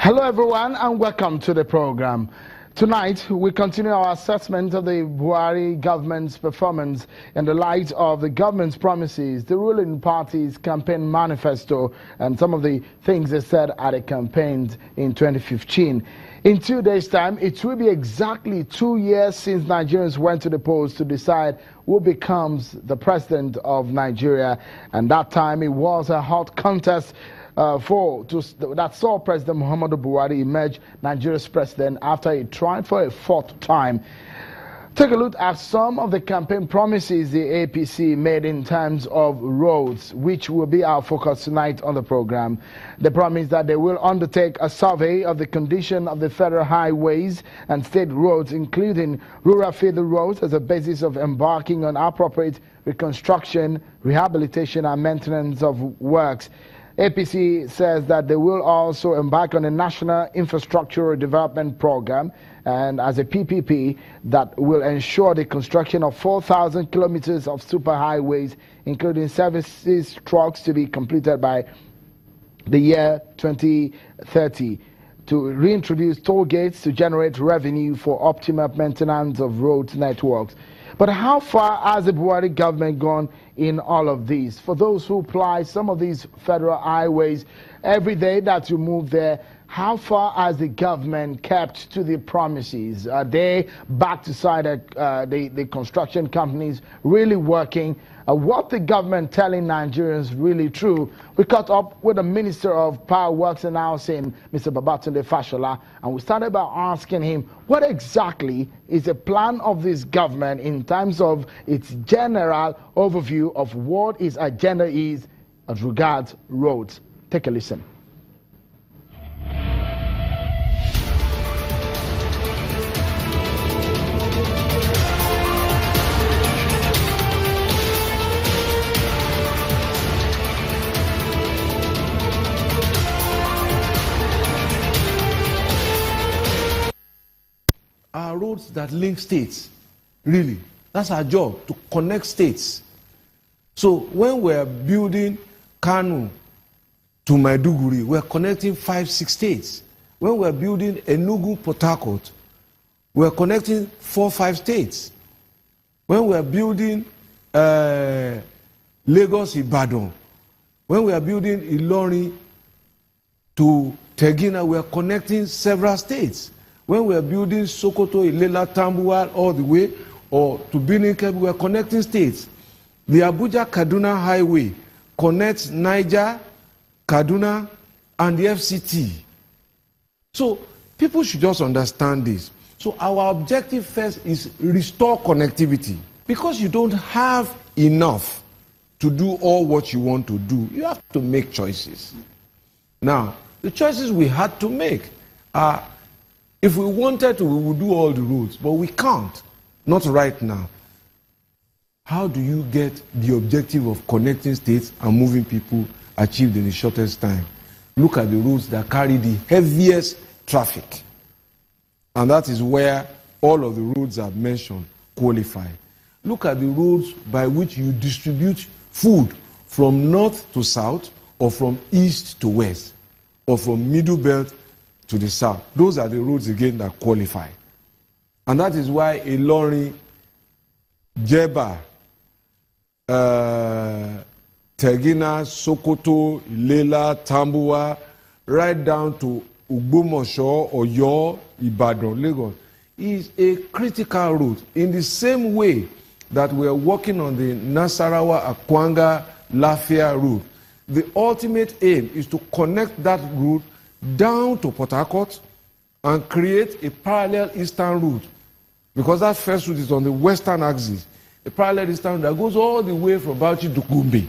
Hello everyone and welcome to the program. Tonight we continue our assessment of the Buhari government's performance in the light of the government's promises, the ruling party's campaign manifesto and some of the things they said at the campaigns in 2015. In 2 days' time, it will be exactly 2 years since Nigerians went to the polls to decide who becomes the president of Nigeria. And that time it was a hot contest that saw President Muhammadu Buhari emerge Nigeria's president after he tried for a fourth time. Take a look at some of the campaign promises the APC made in terms of roads, which will be our focus tonight on the program. They promised that they will undertake a survey of the condition of the federal highways and state roads, including rural feeder roads, as a basis of embarking on appropriate reconstruction, rehabilitation, and maintenance of works. APC says that they will also embark on a national infrastructure development program and as a PPP that will ensure the construction of 4,000 kilometers of superhighways, including services trucks, to be completed by the year 2030, to reintroduce toll gates to generate revenue for optimal maintenance of road networks. But how far has the Buhari government gone in all of these? For those who apply some of these federal highways every day that you move there, how far has the government kept to the promises? Are they back to side the construction companies really working? What the government telling Nigerians really true? We caught up with the Minister of Power Works and Housing, Mr. Babatunde Fashola, and we started by asking him what exactly is the plan of this government in terms of its general overview of what its agenda is as regards roads. Take a listen. Are roads that link states, really. That's our job, to connect states. So when we're building Kano to Maiduguri, we're connecting 5-6 states. When we're building Enugu Port Harcourt, we're connecting 4-5 states. When we're building Lagos Ibadan, when we are building Ilorin to Tegina, we're connecting several states. When we are building Sokoto, Ilela, Tambuwal, all the way, or to Benin Kebbi, we are connecting states. The Abuja-Kaduna Highway connects Niger, Kaduna, and the FCT. So people should just understand this. So our objective first is restore connectivity. Because you don't have enough to do all what you want to do, you have to make choices. Now, the choices we had to make are, if we wanted to, we would do all the roads, but we can't. Not right now. How do you get the objective of connecting states and moving people achieved in the shortest time? Look at the roads that carry the heaviest traffic. And that is where all of the roads I've mentioned qualify. Look at the roads by which you distribute food from north to south, or from east to west, or from middle belt to the south. Those are the roads again that qualify. And that is why Ilorin, Jeba, Tegina, Sokoto, Ilela, Tambuwa, right down to Ogbomoso, Oyo, Ibadan, Lagos, is a critical route. In the same way that we are working on the Nasarawa, Akwanga, Lafia route, the ultimate aim is to connect that route down to Port Harcourt and create a parallel eastern route, because that first route is on the western axis, a parallel eastern route that goes all the way from Bauchi to Gombe.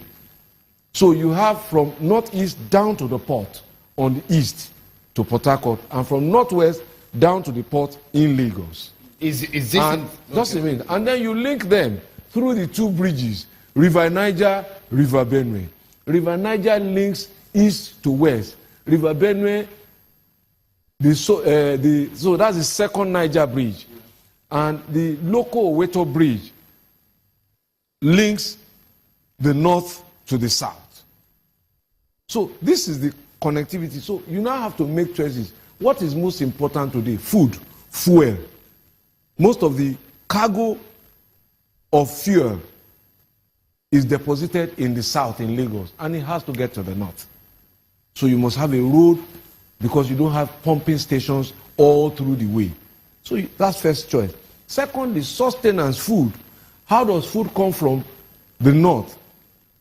So you have from northeast down to the port on the east to Port Harcourt, and from northwest down to the port in Lagos. Is this and just a minute, and then you link them through the two bridges, River Niger, River Benue. River Niger links east to west. River Benue, so that's the second Niger bridge. And the local Oweto bridge links the north to the south. So this is the connectivity. So you now have to make choices. what is most important today? Food, fuel. Most of the cargo of fuel is deposited in the south, in Lagos, and it has to get to the north. So you must have a road because you don't have pumping stations all through the way. So that's first choice. Second is sustenance, food. How does food come from the north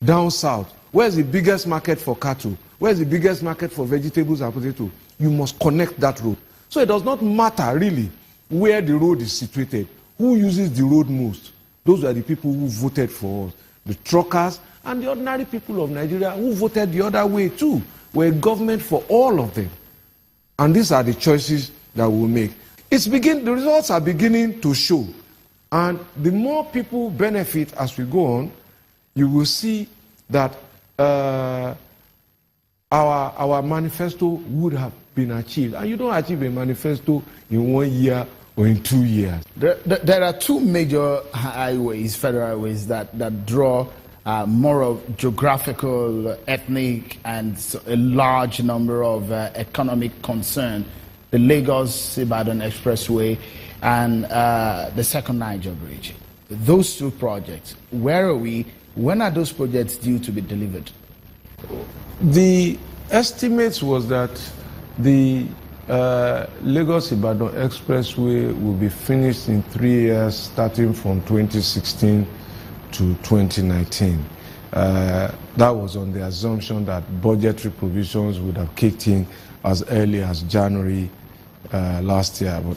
down south? Where's the biggest market for cattle? Where's the biggest market for vegetables and potatoes? You must connect that road. So it does not matter really where the road is situated. Who uses the road most? Those are the people who voted for us. The truckers and the ordinary people of Nigeria who voted the other way too. We're a government for all of them. And these are the choices that we'll make. The results are beginning to show. And the more people benefit as we go on, you will see that our manifesto would have been achieved. And you don't achieve a manifesto in 1 year or in 2 years. There are two major highways, federal highways, that draw more of geographical, ethnic, and a large number of economic concern. The Lagos-Ibadan Expressway and the Second Niger Bridge. Those two projects, where are we? When are those projects due to be delivered? The estimates was that the Lagos-Ibadan Expressway will be finished in 3 years, starting from 2016 to 2019. That was on the assumption that budgetary provisions would have kicked in as early as January last year. But